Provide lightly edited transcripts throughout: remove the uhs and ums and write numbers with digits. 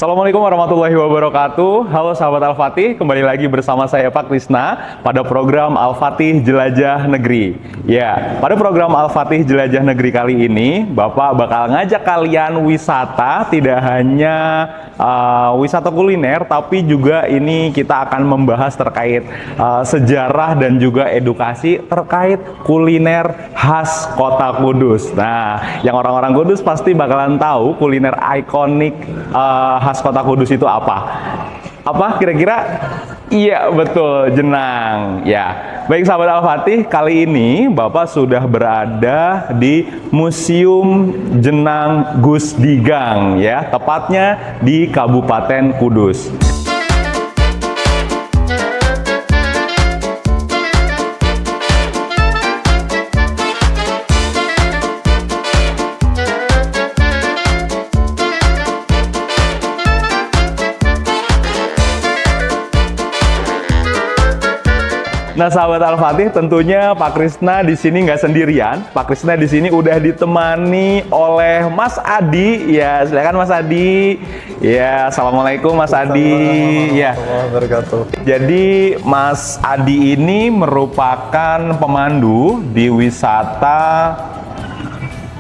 Assalamualaikum warahmatullahi wabarakatuh. Halo sahabat Al-Fatih, kembali lagi bersama saya Pak Krisna pada program Al-Fatih Jelajah Negeri. Ya, pada program Al-Fatih Jelajah Negeri kali ini, Bapak bakal ngajak kalian wisata, tidak hanya wisata kuliner, tapi juga ini kita akan membahas terkait sejarah dan juga edukasi terkait kuliner khas Kota Kudus. Nah, yang orang-orang Kudus pasti bakalan tahu kuliner ikonik khas Kota Kudus itu apa? Apa kira-kira? Iya, betul, jenang. Ya, baik sahabat Al-Fatih, kali ini Bapak sudah berada di Museum Jenang Gus Digang, ya, tepatnya di Kabupaten Kudus. Nah, sahabat Al-Fatih, tentunya Pak Krisna di sini nggak sendirian. Pak Krisna di sini udah ditemani oleh Mas Adi. Ya, silakan Mas Adi. Ya, assalamualaikum Mas Adi. Ya. Jadi Mas Adi ini merupakan pemandu di wisata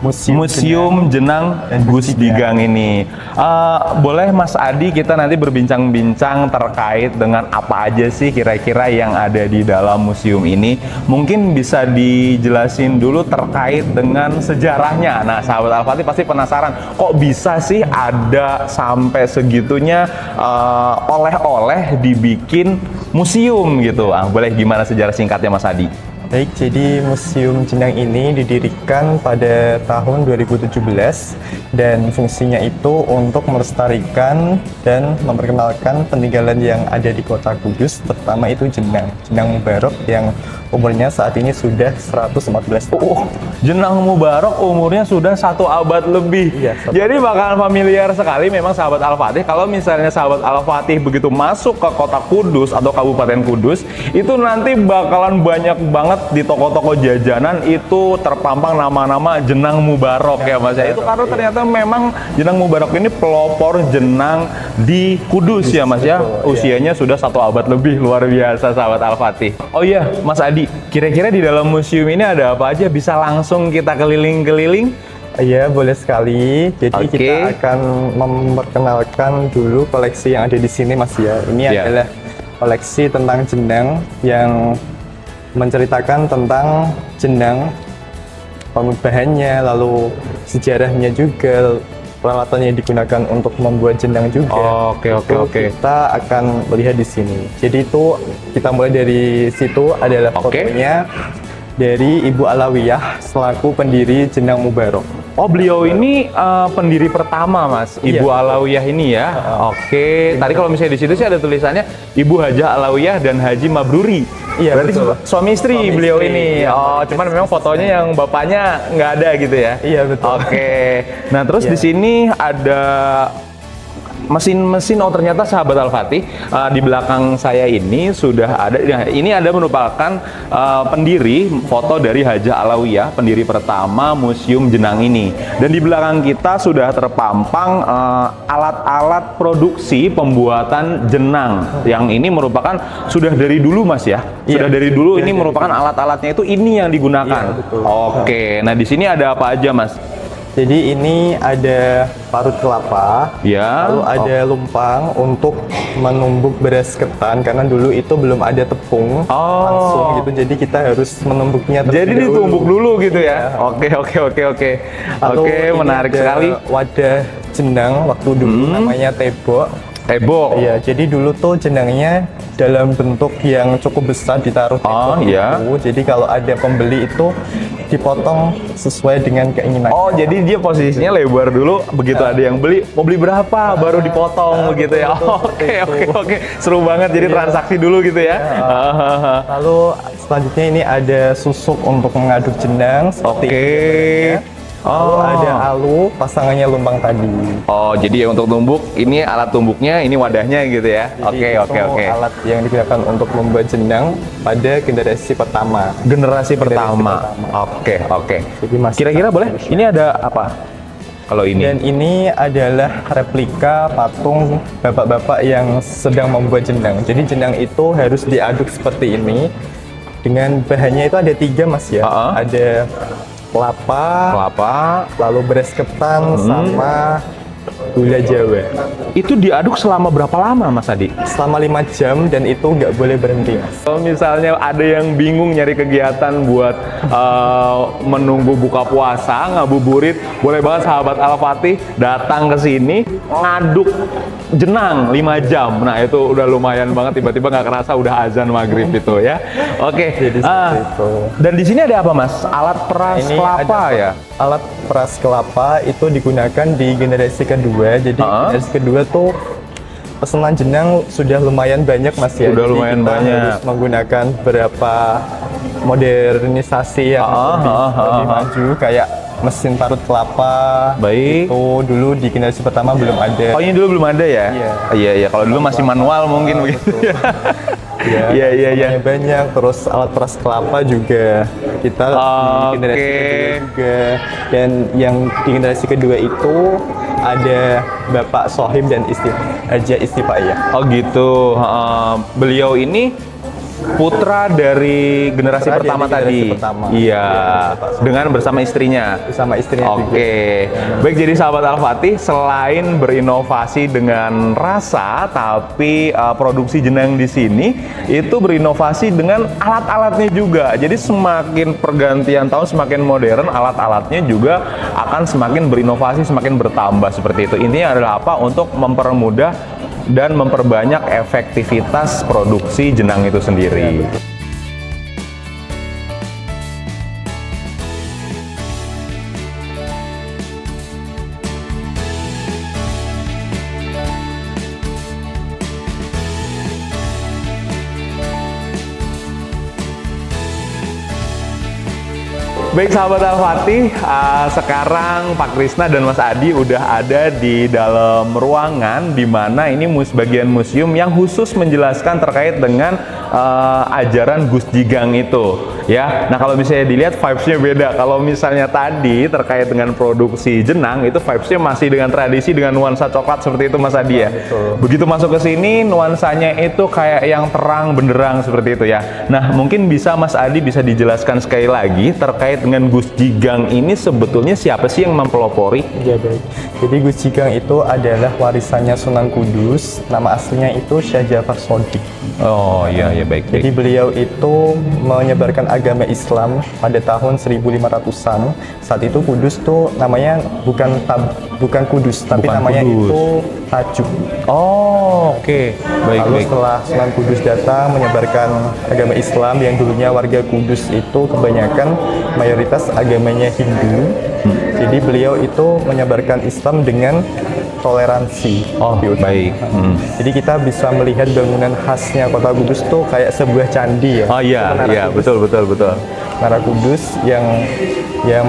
Museum Jenang Gus Digang ini. Boleh Mas Adi kita nanti berbincang-bincang terkait dengan apa aja sih kira-kira yang ada di dalam museum ini. Mungkin bisa dijelasin dulu terkait dengan sejarahnya. Nah, sahabat Al-Fatih pasti penasaran, kok bisa sih ada sampai segitunya oleh-oleh dibikin museum gitu. Boleh gimana sejarah singkatnya Mas Adi? Baik, jadi Museum Jenang ini didirikan pada tahun 2017 dan fungsinya itu untuk melestarikan dan memperkenalkan peninggalan yang ada di Kota Kudus, terutama itu jenang Mubarok yang umurnya saat ini sudah 114 tahun. Jenang Mubarok umurnya sudah 1 abad lebih. Iya, jadi bakalan familiar sekali memang sahabat Al-Fatih. Kalau misalnya sahabat Al-Fatih begitu masuk ke Kota Kudus atau Kabupaten Kudus, itu nanti bakalan banyak banget di toko-toko jajanan itu terpampang nama-nama Jenang Mubarok ya Mas ya. Itu karena ternyata memang Jenang Mubarok ini pelopor jenang di Kudus ya Mas ya. Usianya sudah 1 abad lebih, luar biasa sahabat Al-Fatih. Oh iya Mas Adi, kira-kira di dalam museum ini ada apa aja? Bisa langsung kita keliling-keliling? Iya, boleh sekali. Jadi kita akan memperkenalkan dulu koleksi yang ada di sini Mas ya. Ini adalah koleksi tentang jenang yang menceritakan tentang jenang, bahannya, lalu sejarahnya juga, peralatan yang digunakan untuk membuat jenang juga. Oke. Kita akan melihat di sini. Jadi itu kita mulai dari situ adalah fotonya dari Ibu Alawiyah selaku pendiri Jenang Mubarok. Oh, beliau ini pendiri pertama Mas, Ibu Alawiyah ini ya. Oke. Tadi kalau misalnya di situ sih ada tulisannya Ibu Hajah Alawiyah dan Haji Mabruri. Iya, berarti betul. Suami istri beliau ini. Ya, cuman memang fotonya yang bapaknya nggak ada gitu ya. Iya, betul. Oke. Nah, terus di sini ada mesin-mesin. Oh, ternyata sahabat Al-Fatih, di belakang saya ini sudah ada. Ini ada merupakan pendiri foto dari Hajah Alawiyah, pendiri pertama Museum Jenang ini. Dan di belakang kita sudah terpampang alat-alat produksi pembuatan jenang. Yang ini merupakan sudah dari dulu Mas ya. Sudah dari dulu ini merupakan alat-alatnya itu ini yang digunakan. Iya, betul. Oke. Nah, di sini ada apa aja Mas? Jadi ini ada parut kelapa, lalu ada lumpang untuk menumbuk beras ketan karena dulu itu belum ada tepung langsung gitu. Jadi kita harus menumbuknya terlebih Jadi ditumbuk dulu gitu ya. Oke. Oke, menarik sekali. Wadah jenang waktu dulu namanya tebok. Iya, jadi dulu tuh jenangnya dalam bentuk yang cukup besar ditaruh tebok itu. Jadi kalau ada pembeli itu dipotong sesuai dengan keinginan. Oh, jadi dia posisinya lebar dulu, begitu ada yang beli, mau beli berapa baru dipotong begitu ya. Oke. Seru banget, jadi transaksi dulu gitu ya. Lalu selanjutnya ini ada susuk untuk mengaduk jenang seperti ini. Lalu ada alu, pasangannya lumpang tadi. Oh, jadi ya untuk tumbuk, ini alat tumbuknya, ini wadahnya gitu ya. Oke. Alat yang digunakan untuk membuat jenang pada generasi pertama. Generasi pertama. Oke. Jadi Kira-kira boleh? Ini ada apa? kalau ini? Dan ini adalah replika patung bapak-bapak yang sedang membuat jenang. Jadi jenang itu harus diaduk seperti ini. Dengan bahannya itu ada 3 Mas ya. Ada kelapa, lalu beras ketan, sama gula Jawa. Itu diaduk selama berapa lama Mas Adi? Selama 5 jam dan itu nggak boleh berhenti Mas. Kalau misalnya ada yang bingung nyari kegiatan buat menunggu buka puasa, ngabuburit, boleh banget sahabat Al-Fatih datang ke sini ngaduk jenang 5 jam. Nah itu udah lumayan banget, tiba-tiba nggak kerasa udah azan maghrib itu ya. Oke. Jadi seperti itu. Dan di sini ada apa Mas? Alat peras Ini kelapa ada ya? Alat peras kelapa itu digunakan di generasi kedua. Jadi generasi kedua tuh pesanan jenang sudah lumayan banyak Mas ya. Sudah Jadi lumayan kita banyak. harus menggunakan beberapa modernisasi yang lebih maju kayak mesin parut kelapa. Baik. Itu dulu di generasi pertama belum ada. Oh ini dulu belum ada ya? Iya. Kalau dulu masih manual mungkin begitu. Iya. Banyak. Terus alat peras kelapa juga kita di generasi kedua juga. Dan yang di generasi kedua itu ada Bapak Sohib dan Haja Istifaiyah. Oh gitu. Beliau ini putra dari generasi Putra pertama dari generasi tadi. pertama. Iya. Dengan bersama istrinya. Bersama istrinya juga. Oke. Baik, jadi sahabat Al-Fatih, selain berinovasi dengan rasa, tapi produksi jenang di sini itu berinovasi dengan alat-alatnya juga. Jadi semakin pergantian tahun semakin modern, alat-alatnya juga akan semakin berinovasi, semakin bertambah seperti itu. Intinya adalah apa? Untuk mempermudah dan memperbanyak efektivitas produksi jenang itu sendiri. Baik sahabat Al-Fatih, sekarang Pak Krisna dan Mas Adi udah ada di dalam ruangan di mana ini bagian museum yang khusus menjelaskan terkait dengan ajaran Gus Jigang itu. Ya, nah kalau misalnya dilihat vibes-nya beda. Kalau misalnya tadi terkait dengan produksi jenang itu vibes-nya masih dengan tradisi dengan nuansa coklat seperti itu Mas Adi ya. Betul. Begitu masuk ke sini nuansanya itu kayak yang terang benderang seperti itu ya. Nah mungkin bisa Mas Adi bisa dijelaskan sekali lagi terkait dengan Gus Jigang ini sebetulnya siapa sih yang mempelopori? Ya baik. Jadi Gus Jigang itu adalah warisannya Sunan Kudus. Nama aslinya itu Syekh Ja'far Shodiq. Oh iya baik. Jadi beliau itu menyebarkan agama Islam pada tahun 1500-an. Saat itu Kudus tuh namanya bukan Kudus, tapi Bukan namanya Kudus. itu Tajuk. Oh oke. Lalu setelah Sunan Kudus datang menyebarkan agama Islam yang dulunya warga Kudus itu kebanyakan mayoritas agamanya Hindu. Jadi beliau itu menyebarkan Islam dengan toleransi. Oh baik. Jadi kita bisa melihat bangunan khasnya Kota Kudus tuh kayak sebuah candi ya. Oh iya betul. Menara Kudus yang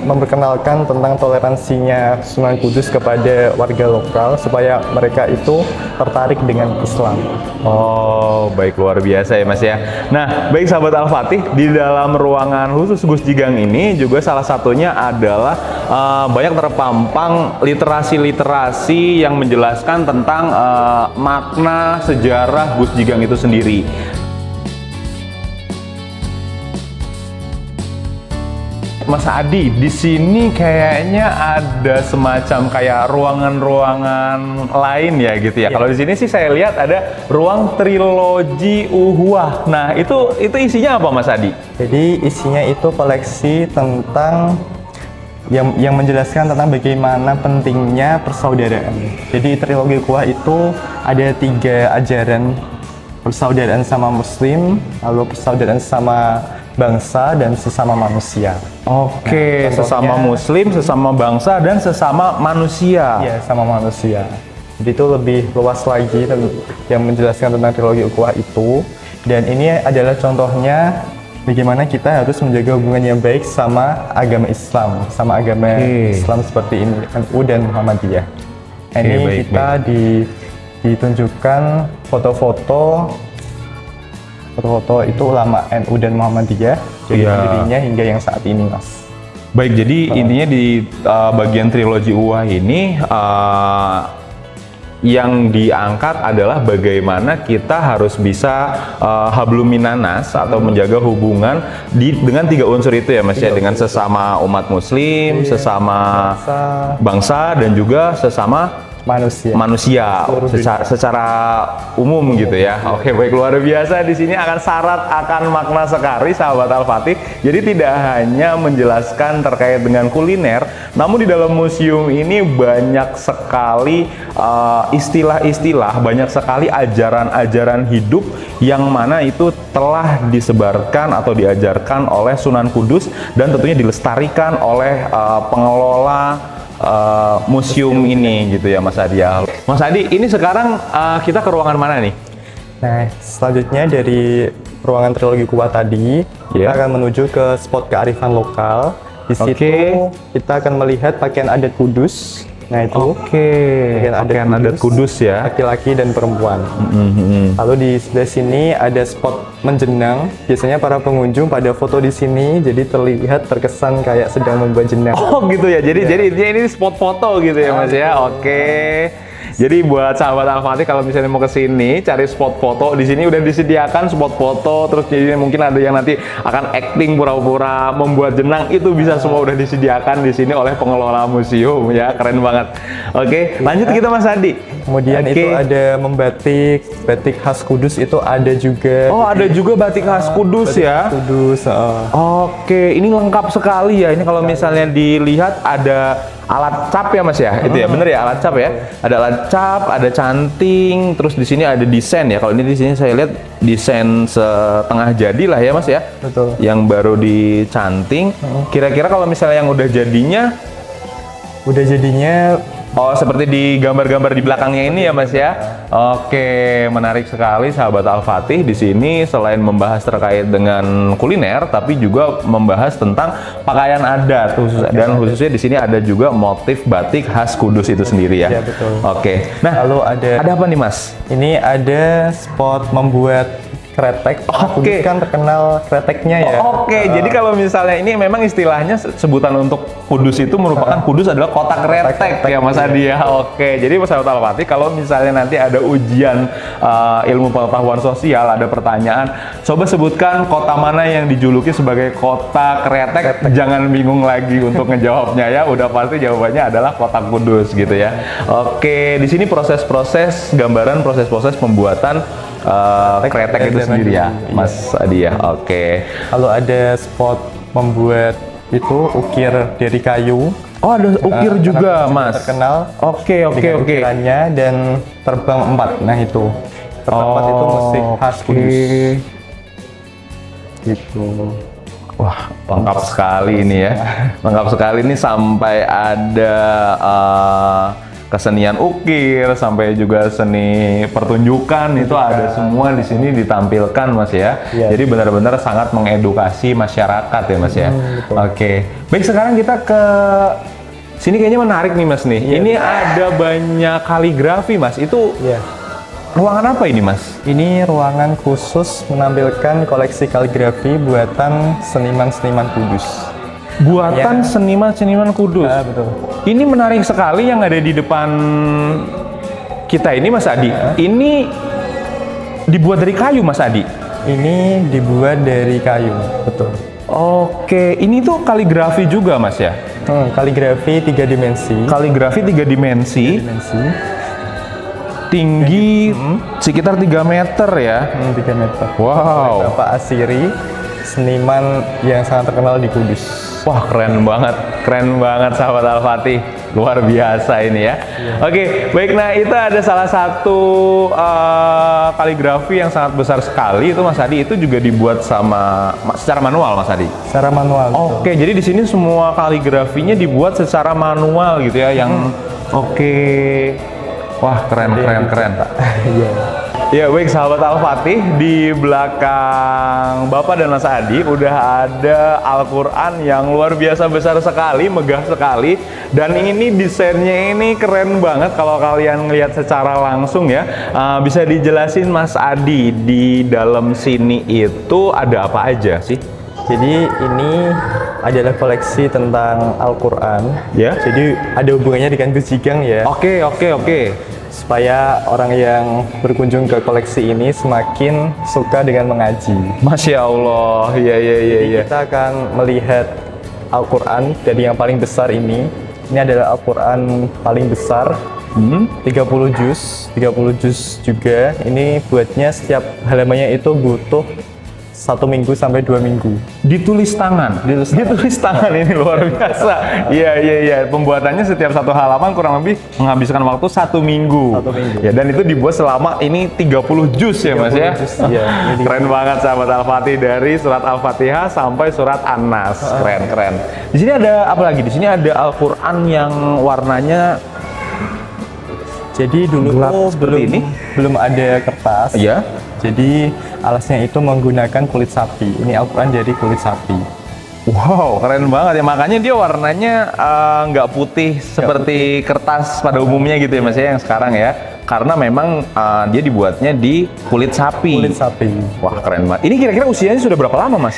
memperkenalkan tentang toleransinya Sunan Kudus kepada warga lokal supaya mereka itu tertarik dengan Islam. Oh, baik, luar biasa ya Mas ya. Nah, baik sahabat Al-Fatih, di dalam ruangan khusus Gus Jigang ini juga salah satunya adalah banyak terpampang literasi-literasi yang menjelaskan tentang makna sejarah Gus Jigang itu sendiri. Mas Adi, di sini kayaknya ada semacam kayak ruangan-ruangan lain ya gitu ya. Kalau di sini sih saya lihat ada ruang trilogi Uhuah. Nah, itu isinya apa Mas Adi? Jadi isinya itu koleksi tentang yang menjelaskan tentang bagaimana pentingnya persaudaraan. Jadi trilogi Uhuah itu ada 3 ajaran: persaudaraan sama Muslim, lalu persaudaraan sama bangsa, dan sesama manusia. Oke, sesama Muslim, sesama bangsa, dan sesama manusia. Iya, sama manusia. Jadi itu lebih luas lagi yang menjelaskan tentang trilogi Ukhuwah itu. Dan ini adalah contohnya bagaimana kita harus menjaga hubungan yang baik sama agama Islam, sama agama Islam seperti ini, NU dan Muhammadiyah. Ini baik, kita ditunjukkan foto-foto itu ulama NU dan Muhammadiyah dari dirinya hingga yang saat ini, Mas. Baik, jadi intinya di bagian trilogi Uwah ini yang diangkat adalah bagaimana kita harus bisa hablum minanas atau menjaga hubungan dengan 3 unsur itu ya Mas ya, dengan sesama umat muslim, sesama bangsa dan juga sesama manusia secara umum gitu ya. Oke, baik, luar biasa. Di sini akan syarat akan makna sekali sahabat Al-Fatih. Jadi tidak hanya menjelaskan terkait dengan kuliner, namun di dalam museum ini banyak sekali istilah-istilah, banyak sekali ajaran-ajaran hidup yang mana itu telah disebarkan atau diajarkan oleh Sunan Kudus dan tentunya dilestarikan oleh pengelola museum ini gitu ya Mas Adi. Mas Adi, ini sekarang kita ke ruangan mana nih? Nah, selanjutnya dari ruangan trilogi Kuwah tadi, kita akan menuju ke spot kearifan lokal. Di situ kita akan melihat pakaian adat Kudus. Nah itu pakaian adat Kudus ya, laki-laki dan perempuan. Lalu di sebelah sini ada spot menjenang. Biasanya para pengunjung pada foto di sini, jadi terlihat terkesan kayak sedang membuat jenang. Oh gitu ya, jadi ini spot foto gitu ya Mas ya. Jadi buat sahabat Al-Fatih kalau misalnya mau ke sini cari spot foto, di sini udah disediakan spot foto, terus jadi mungkin ada yang nanti akan acting pura-pura membuat jenang, itu bisa semua udah disediakan di sini oleh pengelola museum ya, keren banget. Oke, lanjut kita Mas Adi. Kemudian itu ada membatik, batik khas Kudus itu ada juga. Oh, ada juga batik khas Kudus ya. Kudus. Oke, ini lengkap sekali ya. Ini kalau misalnya dilihat ada alat cap ya Mas ya, itu ya, bener ya, alat cap ya. Ada alat cap, ada canting, terus di sini ada desain ya. Kalau ini di sini saya lihat desain setengah jadi lah ya Mas ya. Betul. Yang baru dicanting. Kira-kira kalau misalnya yang udah jadinya oh, seperti di gambar-gambar di belakangnya ini ya Mas ya. Oke, menarik sekali sahabat Al-Fatih. Di sini selain membahas terkait dengan kuliner, tapi juga membahas tentang pakaian adat dan khususnya di sini ada juga motif batik khas Kudus itu sendiri ya. Iya, betul. Oke. Nah, lalu ada apa nih Mas? Ini ada spot membuat kretek. Kudus kan terkenal kreteknya ya. Jadi kalau misalnya ini memang istilahnya sebutan untuk Kudus itu merupakan Kudus adalah kota kretek ya Mas Adi ya. Jadi sahabat Al-Fatih, kalau misalnya nanti ada ujian ilmu pengetahuan sosial, ada pertanyaan, coba sebutkan kota mana yang dijuluki sebagai kota kretek. Jangan bingung lagi untuk ngejawabnya ya. Udah pasti jawabannya adalah kota Kudus gitu ya. Di sini proses-proses gambaran, proses-proses pembuatan kretek itu sendiri ya Mas Adi ya. Lalu ada spot membuat itu ukir dari kayu. Oh, ada ukir juga Mas. Terkenal. Oke. Ukirannya dan terbang 4. Nah itu terbang 4 itu musik khas Kudus. Gitu. Wah, lengkap sekali ini ya. Lengkap sekali ini sampai ada kesenian ukir, sampai juga seni pertunjukan itu ada semua di sini ditampilkan Mas ya. Jadi benar-benar sangat mengedukasi masyarakat ya Mas ya. Baik, sekarang kita ke sini kayaknya menarik nih Mas nih. Ini ada banyak kaligrafi Mas. Itu ruangan apa ini Mas? Ini ruangan khusus menampilkan koleksi kaligrafi buatan seniman-seniman Kudus. Buatan seniman-seniman Kudus. Betul. Ini menarik sekali yang ada di depan kita ini Mas Adi. Ini dibuat dari kayu Mas Adi. Ini dibuat dari kayu, betul. Ini tuh kaligrafi juga Mas ya? Kaligrafi 3 dimensi. Kaligrafi 3 dimensi. Tinggi sekitar 3 meter ya. 3 meter. Wow. Bapak Asiri, seniman yang sangat terkenal di Kudus. Wah, keren banget sahabat Al-Fatih, luar biasa ini ya. Baik, nah itu ada salah satu kaligrafi yang sangat besar sekali itu Mas Adi, itu juga dibuat secara manual Mas Adi. Secara manual. Jadi di sini semua kaligrafinya dibuat secara manual gitu ya, yang wah keren. Ya baik sahabat Al-Fatih, di belakang Bapak dan Mas Adi udah ada Al-Quran yang luar biasa besar sekali, megah sekali. Dan ini desainnya ini keren banget kalau kalian lihat secara langsung ya. Bisa dijelasin Mas Adi, di dalam sini itu ada apa aja sih? Jadi ini adalah koleksi tentang Al-Quran. Ya. Jadi ada hubungannya dengan Gus Jigang ya. Oke, oke, oke. Supaya orang yang berkunjung ke koleksi ini semakin suka dengan mengaji. Masya Allah, iya, iya, iya, Jadi iya. kita akan melihat Al-Quran dari yang paling besar ini. Ini adalah Al-Quran paling besar. 30 juz juga. Ini buatnya setiap halamannya itu butuh 1 minggu sampai 2 minggu. Ditulis tangan. Ditulis tangan ini luar biasa. Iya, iya, iya. Pembuatannya setiap satu halaman kurang lebih menghabiskan waktu 1 minggu. 1 minggu. Ya, dan itu dibuat selama ini 30 juz ya, Mas ya. 30 juz, iya. Keren banget sahabat Al-Fatih, dari surat Al-Fatihah sampai surat An-Nas. Keren, keren. Di sini ada apa lagi? Di sini ada Al-Qur'an yang warnanya Jadi dulu gelap tuh seperti ini? belum ada kertas. Iya. Jadi alasnya itu menggunakan kulit sapi. Ini Al-Quran dari kulit sapi. Wow, keren banget ya. Makanya dia warnanya nggak putih seperti kertas pada umumnya gitu ya, Mas ya, yang sekarang ya. Karena memang dia dibuatnya di kulit sapi. Kulit sapi. Wah, keren banget. Ini kira-kira usianya sudah berapa lama, Mas?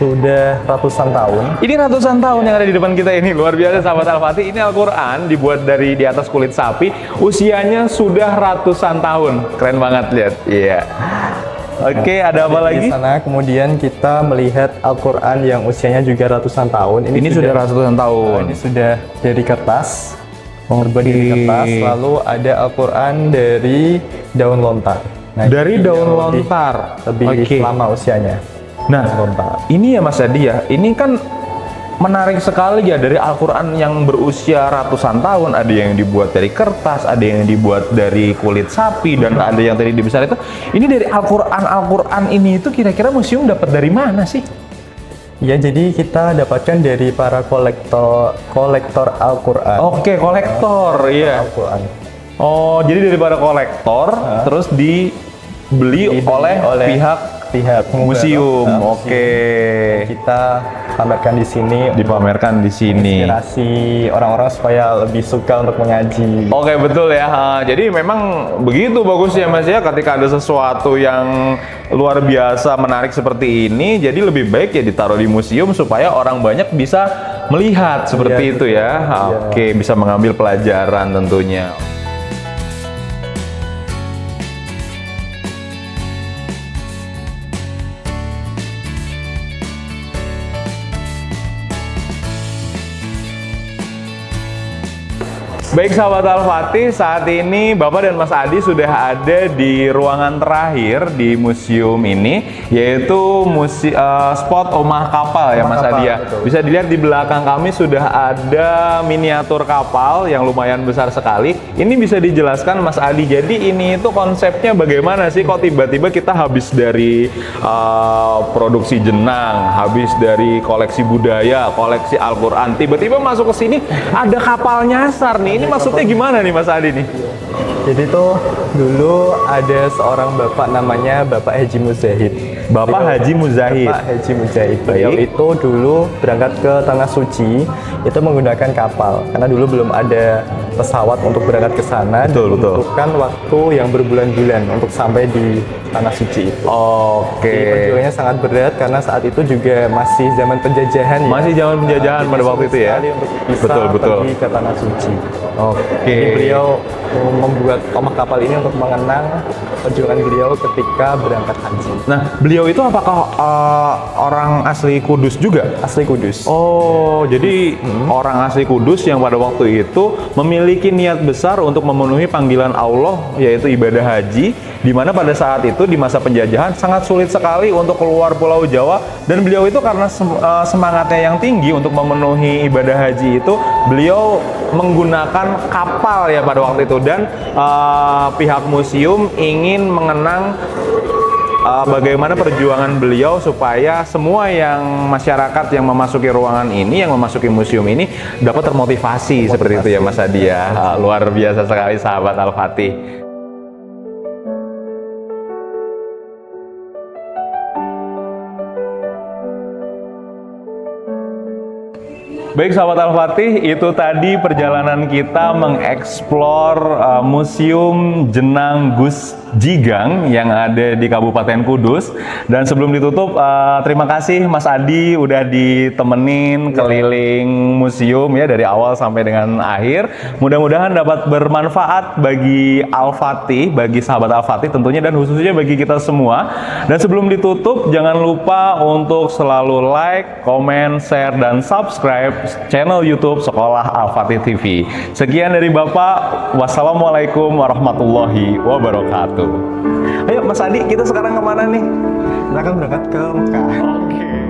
Sudah ratusan tahun. Ini ratusan tahun yang ada di depan kita ini. Luar biasa sahabat Al-Fatih. Ini Al-Quran dibuat dari di atas kulit sapi. Usianya sudah ratusan tahun. Keren banget, lihat. Iya. Oke, ada apa lagi? Di sana kemudian kita melihat Al-Quran yang usianya juga ratusan tahun. Ini sudah ratusan tahun. Ini sudah dari kertas. Terbuat dari kertas. Lalu ada Al-Quran dari daun lontar. Nah, Dari ini daun yang lontar. Lebih Oke. lama usianya. Nah, Lontar. ini ya Mas Adi ya, ini kan menarik sekali ya, dari Al-Quran yang berusia ratusan tahun, ada yang dibuat dari kertas, ada yang dibuat dari kulit sapi, dan ada yang tadi dibesar itu. Ini dari Al-Quran ini itu kira-kira museum dapat dari mana sih? Ya, jadi kita dapatkan dari para kolektor Al-Quran. Oke, kolektor, iya. Al-Quran. Oh, jadi dari para kolektor, terus dibeli oleh pihak museum. Nah, Oke. Kita pamerkan di sini. Dipamerkan di sini. Inspirasi orang-orang supaya lebih suka untuk mengaji. Oke, betul ya. Jadi memang begitu bagus ya Mas ya, ketika ada sesuatu yang luar biasa menarik seperti ini, jadi lebih baik ya ditaruh di museum supaya orang banyak bisa melihat seperti Iya, itu betul. ya. Iya. Oke, bisa mengambil pelajaran tentunya. Baik sahabat Al-Fatih, saat ini Bapak dan Mas Adi sudah ada di ruangan terakhir di museum ini, yaitu spot Omah Kapal ya Omah Mas kapal, Adi ya. betul. Bisa dilihat di belakang kami sudah ada miniatur kapal yang lumayan besar sekali. Ini bisa dijelaskan Mas Adi, jadi ini itu konsepnya bagaimana sih, kok tiba-tiba kita habis dari produksi jenang, habis dari koleksi budaya, koleksi Al-Quran, tiba-tiba masuk ke sini ada kapal nyasar nih. Ini maksudnya gimana nih Mas Adi nih? Jadi tuh dulu ada seorang bapak namanya Bapak Haji Muzahid. Bapak Haji Muzahid. Bapak Haji Muzahid. Beliau itu dulu berangkat ke Tanah Suci itu menggunakan kapal karena dulu belum ada pesawat untuk berangkat ke sana. Betul, betul. Membutuhkan waktu yang berbulan-bulan untuk sampai di Tanah Suci itu. Oke. Jadi perjuangannya sangat berat karena saat itu juga masih zaman penjajahan ya. Masih zaman penjajahan pada waktu itu ya. Sekali untuk bisa Betul, betul. pergi ke Tanah Suci. Oke. Jadi beliau membuat omah kapal ini untuk mengenang perjuangan beliau ketika berangkat haji. Nah, beliau itu apakah orang asli Kudus juga? Asli Kudus. Oh, jadi orang asli Kudus yang pada waktu itu memiliki niat besar untuk memenuhi panggilan Allah, yaitu ibadah haji, di mana pada saat itu di masa penjajahan sangat sulit sekali untuk keluar Pulau Jawa, dan beliau itu karena semangatnya yang tinggi untuk memenuhi ibadah haji itu, beliau menggunakan kapal ya pada waktu itu, dan pihak museum ingin mengenang bagaimana perjuangan beliau supaya semua yang masyarakat yang memasuki ruangan ini, yang memasuki museum ini dapat termotivasi seperti itu ya Mas Adi ya. Luar biasa sekali sahabat Al-Fatih. Baik sahabat Al-Fatih, itu tadi perjalanan kita mengeksplor Museum Jenang Gus Jigang yang ada di Kabupaten Kudus. Dan sebelum ditutup, terima kasih Mas Adi udah ditemenin keliling museum ya dari awal sampai dengan akhir. Mudah-mudahan dapat bermanfaat bagi Al-Fatih, bagi sahabat Al-Fatih tentunya, dan khususnya bagi kita semua. Dan sebelum ditutup, jangan lupa untuk selalu like, komen, share, dan subscribe channel YouTube Sekolah Al-Fatih TV. Sekian dari Bapak. Wassalamualaikum warahmatullahi wabarakatuh. Ayo Mas Adi, kita sekarang kemana nih? Kita akan berangkat ke Mekah. Oke.